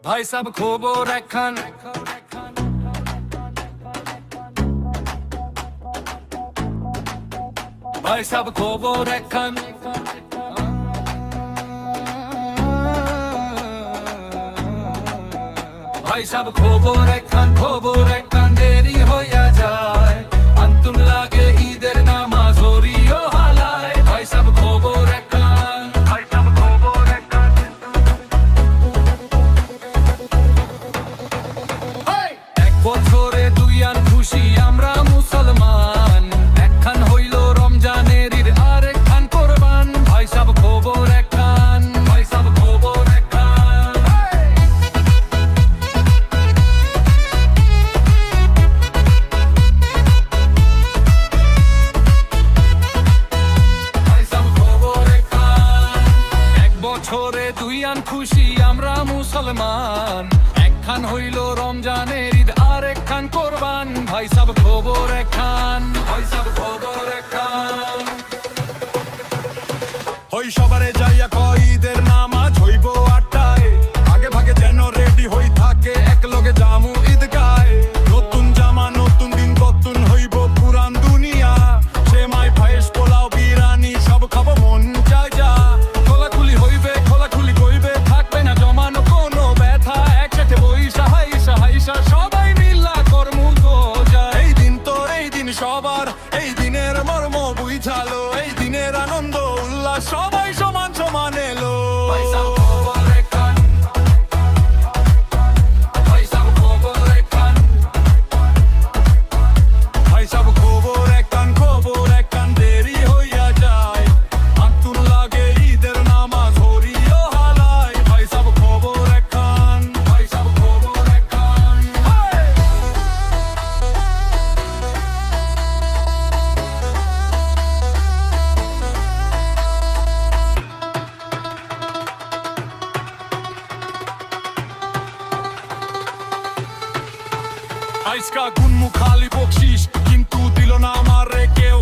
ভাই সাব খবর একখান ভাই সাব খবর একখান ভাই সাব খবর একখান দেরি হইয়া যায় আন্তুন লাগে ঈদের নামাজ হরিও হালায় ভাই সাব খবর একখান এক বছরে দুই আন খুশি আমরা মুসলমান একখান হইল রমজানের ঈদ আর একখান কোরবান ভাই সাব খবর একখান ভাই সাব খবর একখান ভাই সাব খবর একখান এক বছরে দুই আন খুশি আমরা মুসলমান একখান হইল রমজানের ঈদ আর একখান কোরবান ভাই সাব খবর একখান ভাই সাব খবর একখান হই সবারে যাইয়া কয় ঈদের নামাজ হইব ৮টায় আগে ভাগে যেন রেডি হই থাকে এক লগে জামু ঈদগায় নতুন জামা নতুন দিন নতুন হইব পুরান দুনিয়া সেমাই পায়েস পোলাও বিরিয়ানি সব খাবো মন চায় যা খোলাখুলি হইবে খোলাখুলি কইবে থাকবে না জমানো কোনো ব্যথা একসাথে বইসা হাইসা সবাই মিল্লা করমু তো যায় এই দিন তো এই দিন সবার এই দিনের মর্ম বুঝালো এই দিনের আনন্দ উল্লাস সবাই সমান সমান এলো ভাই সাব খবর একখান ভাই সাব খবর একখান ভাই সব খবর একখান দেরি হইয়া যায় আতুন লাগে ঈদের নামাজ হরিও হালায় ভাই সব খবর একখান ভাই সাব খবর একখান আইসকা গুনমু খালি বকশিস কিন্তু দিল না আমারে কেউ